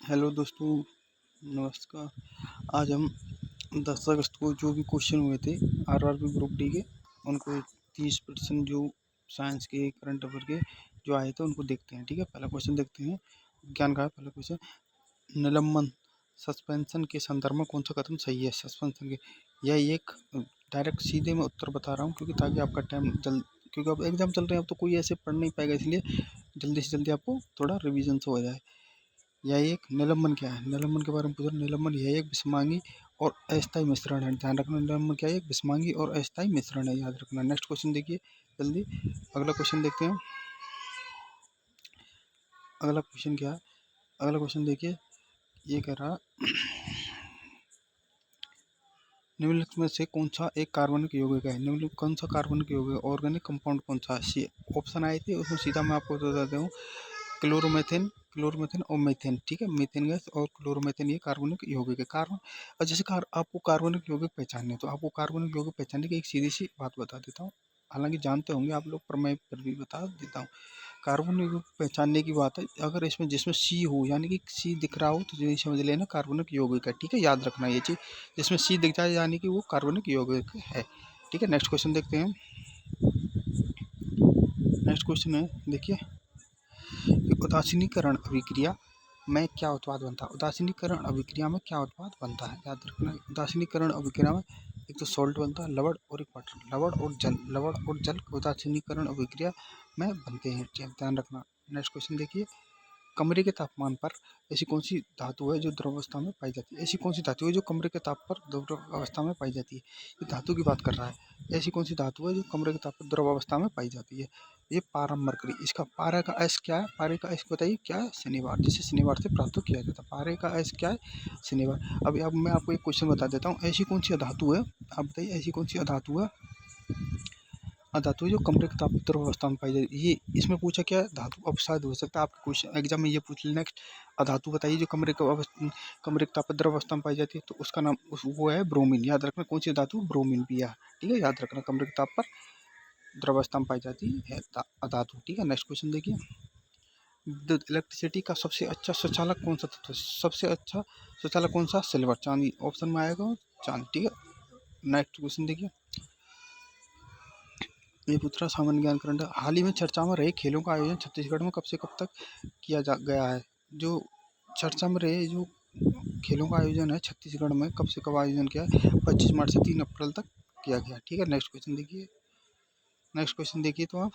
Hello दोस्तों, नमस्कार। आज हम 10 अगस्त को जो भी क्वेश्चन हुए थे आरआरबी ग्रुप डी के, उनको 30% जो साइंस के करंट अफेयर के जो आए थे उनको देखते हैं। ठीक है, पहला क्वेश्चन देखते हैं। विज्ञान का है पहला क्वेश्चन। निलंबन सस्पेंशन के संदर्भ में कौन सा कथन सही है? सस्पेंशन के, यह एक डायरेक्ट सीधे मैं उत्तर बता रहा हूँ क्योंकि ताकि आपका टाइम जल्द, क्योंकि अब एग्जाम चल रहे हैं, अब तो कोई ऐसे पढ़ नहीं पाएगा, इसलिए जल्दी से जल्दी आपको थोड़ा रिवीजन से हो जाए। यह एक निलंबन क्या है? निलंबन के बारे में पूछा। निलंबन यह एक विषमांगी और अस्थायी मिश्रण है। ध्यान रखना, निलंबन क्या है? एक विषमांगी और अस्थायी मिश्रण है, याद रखना। नेक्स्ट क्वेश्चन देखिए जल्दी। अगला क्वेश्चन देखते हैं। अगला क्वेश्चन क्या है? अगला क्वेश्चन देखिए, ये कह रहा निम्नलिखित में से कौन सा एक कार्बनिक यौगिक है? निम्नलिखित कौन सा कार्बनिक यौगिक ऑर्गेनिक कंपाउंड कौन सा है? ऑप्शन आए थे उसमें सीधा मैं आपको बता देता हूँ। क्लोरोमेथेन, क्लोरोमेथेन और मीथेन। ठीक है, मीथेन गैस और क्लोरोमेथेन ये कार्बनिक यौगिक है। कार्बन, और जैसे आपको कार्बनिक यौगिक पहचानने, तो आपको कार्बनिक यौगिक पहचानने की एक सीधी सी बात बता देता हूँ। हालांकि जानते होंगे आप लोग, पर मैं फिर भी बता देता हूँ। कार्बनिक यौगिक पहचानने की बात है, अगर इसमें जिसमें सी हो, यानी कि सी दिख रहा हो, तो ये समझ लेना कार्बनिक यौगिक है। ठीक है, याद रखना ये चीज़, जिसमें सी दिख जाए यानी कि वो कार्बनिक यौगिक है। ठीक है, नेक्स्ट क्वेश्चन देखते हैं। नेक्स्ट क्वेश्चन है, देखिए, उदासीनीकरण अभिक्रिया में क्या उत्पाद बनता है? उदासीनीकरण अभिक्रिया में क्या उत्पाद बनता है? याद रखना, उदासीनीकरण अभिक्रिया में एक तो सॉल्ट बनता है, लवण और एक वाटर, लवण और जल, लवण और जल उदासीनीकरण अभिक्रिया में बनते हैं। ध्यान रखना। नेक्स्ट क्वेश्चन देखिए, कमरे के तापमान पर ऐसी कौन सी धातु है जो द्रव अवस्था में पाई जाती है? ऐसी कौन सी धातु है जो कमरे के ताप पर द्रव अवस्था में पाई जाती है? ये धातु की बात कर रहा है। ऐसी कौन सी धातु है जो कमरे के ताप पर द्रव अवस्था में पाई जाती है? ये पारम मरकरी। इसका पारा का एस क्या है? पारे का एस बताइए क्या है? शनिवार, जिसे शनिवार से प्राप्त किया जाता है। पारे का एस क्या है? शनिवार। अब मैं आपको एक क्वेश्चन बता देता हूँ। ऐसी कौन सी धातु है, आप बताइए, ऐसी कौन सी धातु है, धातु जो कमरे के ताप द्रव अवस्था में पाई जाती है? ये इसमें पूछा क्या है? धातु। अब शायद हो सकता है आपके क्वेश्चन एग्जाम में ये पूछ ले। नेक्स्ट, अधातु बताइए जो कमरे के ताप द्रव अवस्था में पाई जाती है, तो उसका नाम वो है ब्रोमीन। याद रखना, कौन सी धातु? ब्रोमीन भी है। ठीक है, याद रखना, कमरे के ताप पर द्रव अवस्था में पाई जाती है अधातु। ठीक है, नेक्स्ट क्वेश्चन देखिए, विद्युत इलेक्ट्रिसिटी का सबसे अच्छा स्वचालक कौन सा तत्व? सबसे अच्छा स्वचालक कौन सा? सिल्वर, चांदी। ऑप्शन में आएगा चांदी। ठीक है, नेक्स्ट क्वेश्चन देखिए, ये पूछ रहा सामान्य ज्ञान करंट। हाल ही में चर्चा में रहे खेलों का आयोजन छत्तीसगढ़ में कब से कब तक किया जा गया है? जो चर्चा में रहे जो खेलों का आयोजन है छत्तीसगढ़ में, कब से कब आयोजन किया है? 25 मार्च से 3 अप्रैल तक किया गया। ठीक है, नेक्स्ट क्वेश्चन देखिए। नेक्स्ट क्वेश्चन देखिए, तो आप,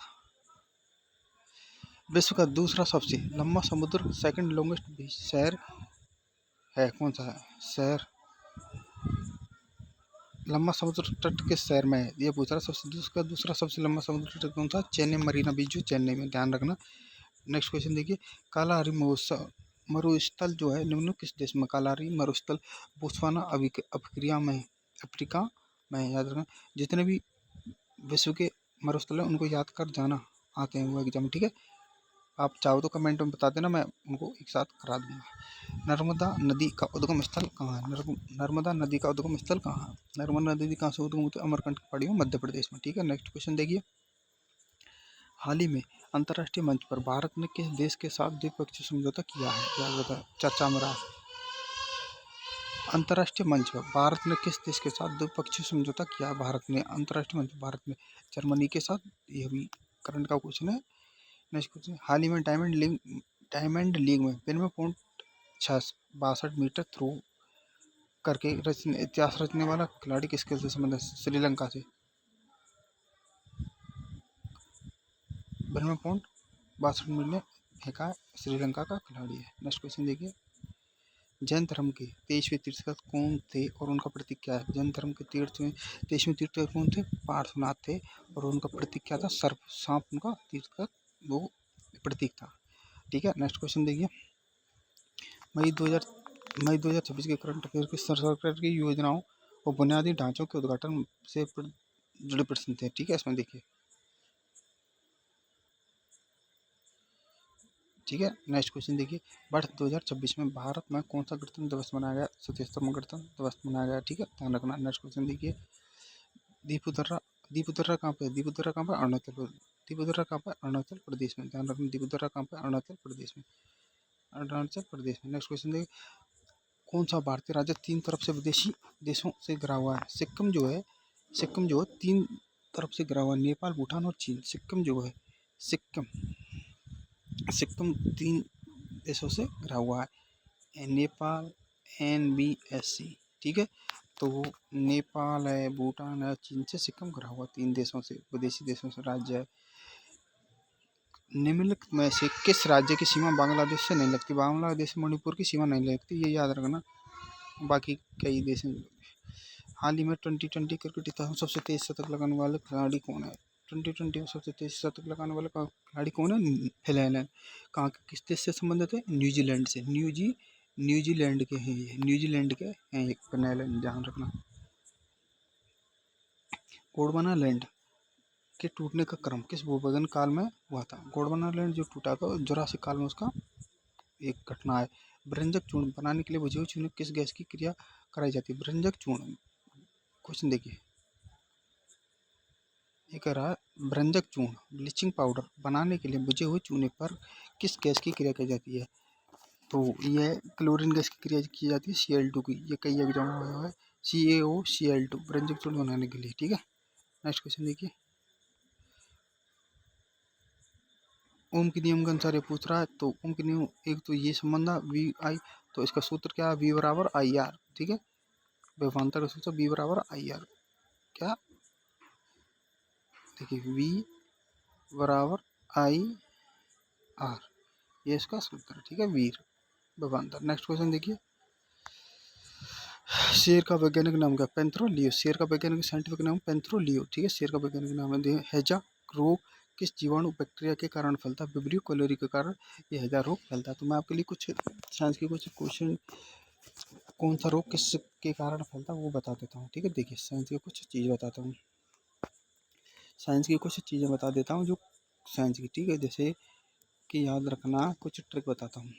विश्व का दूसरा सबसे लंबा समुद्र, सेकंड लॉन्गेस्ट शहर है कौन सा है? शहर, लंबा समुद्र तट किस शहर में है? ये पूछ रहा सबसे उसका दूसरा सबसे लंबा समुद्र तट कौन सा? चेन्नई, मरीना बीच जो चेन्नई में। ध्यान रखना। नेक्स्ट क्वेश्चन देखिए, कालाहारी मरुस्थल जो है निम्न किस देश में? कालाहारी मरुस्थल बोत्सवाना अफ्रीका में, अफ्रीका में। याद रखना, जितने भी विश्व के मरुस्थल हैं उनको याद कर जाना, आते हैं वो एग्जाम। ठीक है, आप चाहो तो कमेंट में बता देना, मैं उनको एक साथ करा दूंगा। नर्मदा नदी का उद्गम स्थल कहाँ है? नर्मदा नदी का उद्गम स्थल कहाँ है? नर्मदा नदी कहाँ से उद्गम होती है? अमरकंटक पहाड़ियों, मध्य प्रदेश में। ठीक है, नेक्स्ट क्वेश्चन देखिए, हाल ही में अंतर्राष्ट्रीय मंच पर भारत ने किस देश के साथ द्विपक्षीय समझौता किया है? क्या बता, चर्चा में रहा। अंतर्राष्ट्रीय मंच पर भारत ने किस देश के साथ द्विपक्षीय समझौता किया है? भारत ने अंतर्राष्ट्रीय मंच, भारत ने जर्मनी के साथ। ये भी करंट का क्वेश्चन है। नेक्स्ट क्वेश्चन, हाल ही में डायमंड लीग में 92.62 मीटर थ्रो करके इतिहास रचने वाला खिलाड़ी किसके से संबंधित? श्रीलंका से। 92.62 मीटर फेंका, श्रीलंका का खिलाड़ी है। नेक्स्ट क्वेश्चन देखिए, जैन धर्म के 23वें तीर्थंकर कौन थे और उनका प्रतीक क्या है? जैन धर्म के 23वें तीर्थंकर कौन थे? पार्श्वनाथ थे, और उनका प्रतीक क्या था? सर्प, सांप उनका तीर्थंकर वो प्रतीक था। ठीक है, नेक्स्ट क्वेश्चन देखिए, मई 2026 के करंट अफेयर की सरकार की योजनाओं और बुनियादी ढांचों के उद्घाटन से जुड़े प्रश्न थे। ठीक है, इसमें देखिए। ठीक है, नेक्स्ट क्वेश्चन देखिए, वर्ष 2026 में भारत में कौन सा गणतंत्र दिवस मनाया गया? 77वां गणतंत्र दिवस मनाया गया। ठीक है, ध्यान रखना। नेक्स्ट क्वेश्चन देखिए, दीपुदर्रा, दीपुदर्रा कहाँ पे? दीपुदर्रा कहाँ पे? अरुणाचल प्रदेश। दीपुदर्रा कहाँ पे? अरुणाचल प्रदेश में। ध्यान रखना, दीपुदर्रा कहाँ पे? अरुणाचल प्रदेश में। अरुणाचल प्रदेश में। नेक्स्ट क्वेश्चन देखिए, कौन सा भारतीय राज्य तीन तरफ से विदेशी देशों से घिरा हुआ है? सिक्किम जो है, सिक्किम जो है तीन तरफ से घिरा हुआ है, नेपाल, भूटान और चीन। सिक्किम जो है, सिक्किम सिक्किम तीन देशों से घिरा हुआ है, नेपाल, NBSC, ठीक है। तो नेपाल है, भूटान है, चीन से सिक्किम घिरा हुआ तीन देशों से, विदेशी देशों से राज्य है। निम्नलिखित में से किस राज्य की सीमा बांग्लादेश से नहीं लगती? बांग्लादेश से मणिपुर की सीमा नहीं लगती, ये याद रखना। बाकी कई देश हैं। हाल ही में 2020 क्रिकेट इतिहास में सबसे तेज शतक लगाने वाले खिलाड़ी कौन है? 2020 में सबसे तेज शतक लगाने वाले खिलाड़ी कौन है? Phil Allen. कहाँ के, किस देश से संबंधित है? न्यूजीलैंड से। न्यूजीलैंड के हैं ये, न्यूजीलैंड के हैं ये फिल एलन, ध्यान रखना। गोंडवाना लैंड के टूटने का क्रम किस भूगर्भीय काल में हुआ था? गोंडवाना लैंड जो टूटा था जुरासिक काल में उसका एक घटना है। भृंजक चूर्ण बनाने के लिए बुझे हुए चूने किस गैस की क्रिया कराई जाती है? भृंजक चूर्ण, क्वेश्चन देखिए, ये कह रहा है भृंजक चूर्ण ब्लीचिंग पाउडर बनाने के लिए बुझे हुए चूने पर किस गैस की क्रिया की जाती है? तो यह क्लोरीन गैस की क्रिया की जाती है, Cl2 की। ये कई एग्जाम में हुआ है, CaO Cl2 भृंजक चूर्ण बनाने के लिए, ठीक है। नेक्स्ट क्वेश्चन देखिए, ओम के नियम के अनुसार ये पूछ रहा है। तो ओम के नियम, एक तो ये संबंध है VI, तो इसका सूत्र क्या है? V बराबर IR, ठीक है। विभवांतर का सूत्र V बराबर IR, क्या देखिए, V बराबर IR, ये इसका सूत्र, ठीक है, वीर विभवांतर। नेक्स्ट क्वेश्चन देखिए, शेर का वैज्ञानिक नाम क्या? पैंथ्रोलियो। शेर का वैज्ञानिक साइंटिफिक नाम पैंथ्रोलियो, ठीक है। शेर का वैज्ञानिक नाम है। हैजा रोग किस जीवाणु बैक्टीरिया के कारण फैलता है? विब्रियो कैलोरी के कारण ये हैजा रोग फैलता है। तो मैं आपके लिए कुछ साइंस के कुछ क्वेश्चन, कौन सा रोग किस के कारण फैलता है वो बता देता हूँ, ठीक है। देखिए, साइंस की कुछ चीज़ बताता हूँ, साइंस की कुछ चीज़ें बता देता हूँ जो साइंस की, ठीक है। जैसे कि याद रखना, कुछ ट्रिक बताता हूँ,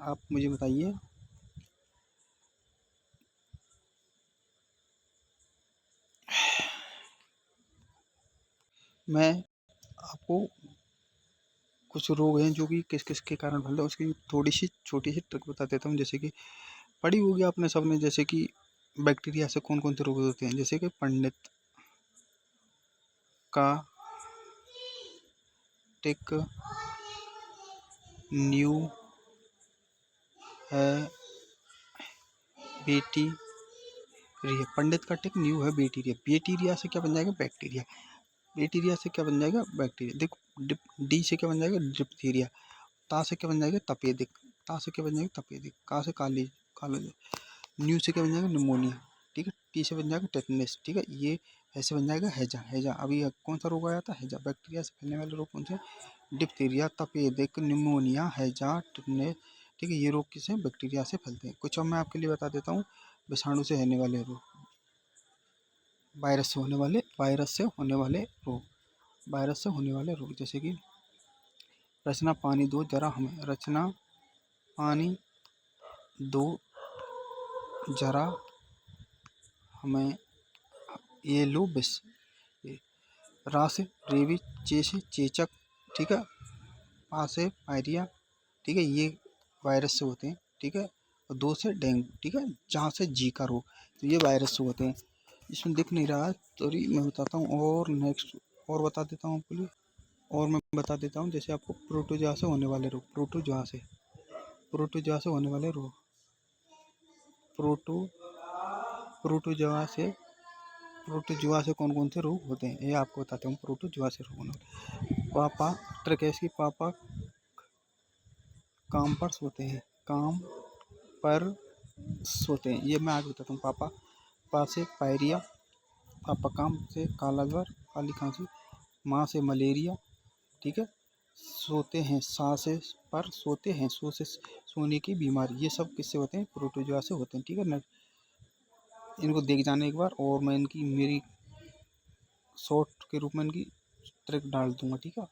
आप मुझे बताइए। मैं आपको कुछ रोग हैं जो कि किस किस के कारण फैलते हैं उसकी थोड़ी सी छोटी सी ट्रिक बता देता हूँ। जैसे कि पढ़ी होगी आपने सबने, जैसे कि बैक्टीरिया से कौन कौन से रोग होते हैं? जैसे कि पंडित का टिक न्यू है बैक्टीरिया। पंडित का टिक न्यू है बैक्टीरिया। बैक्टीरिया से क्या बन जाएगा? बैक्टीरिया। बैक्टीरिया से क्या बन जाएगा? बैक्टीरिया। देखो, डी से क्या बन जाएगा? डिप्थीरिया। ता से क्या बन जाएगा? तपेदिक। ता से क्या बन जाएगा? तपेदिक। का से काली काला। न्यू से क्या बन जाएगा? निमोनिया, ठीक है। टी से बन जाएगा टेटनस, ठीक है। ये ऐसे बन जाएगा हैजा। हैजा अभी कौन सा रोग आया था? हैजा। बैक्टीरिया से फैलने वाले रोग कौन से? डिप्थीरिया, तपेदिक, निमोनिया, हैजा, टेटनस, ठीक है। ये रोग किसे? बैक्टीरिया से फैलते हैं। कुछ और मैं आपके लिए बता देता हूँ, विषाणु से होने वाले रोग, वायरस से होने वाले रोग, वायरस से होने वाले रोग, जैसे कि रचना पानी दो जरा हमें, रचना पानी दो जरा हमें, ये लो बिस, रा से रेबीज, चे से चेचक, ठीक है। पा से पायरिया, ठीक है। ये वायरस से होते हैं, ठीक है। और दो से डेंगू, ठीक है। जहाँ से जी का रोग, तो ये वायरस से होते हैं। इसमें दिख नहीं रहा है तो मैं बताता हूँ। और नेक्स्ट और बता देता हूँ आपके लिए, और मैं बता देता हूँ, जैसे आपको प्रोटोजोआ से होने वाले रोग, प्रोटोजोआ से होने वाले रोग, प्रोटोजोआ से प्रोटोजोआ से कौन कौन से रोग होते हैं ये आपको बताता हूँ। प्रोटोजोआ से रोग होने, पापा ट्रिकेस की पापा काम पर सोते हैं, काम पर सोते हैं, ये मैं आगे बताता हूँ। पापा पा से पायरिया, पापा काम से काला ज्वर, काली खांसी, माँ से मलेरिया, ठीक है। सोते हैं, सा से पर सोते हैं, सो से सोने की बीमारी, ये सब किससे होते हैं? प्रोटोजोआ से होते हैं, ठीक है ना। इनको देख जाने एक बार, और मैं इनकी मेरी शॉर्ट के रूप में इनकी ट्रिक डाल दूंगा, ठीक है।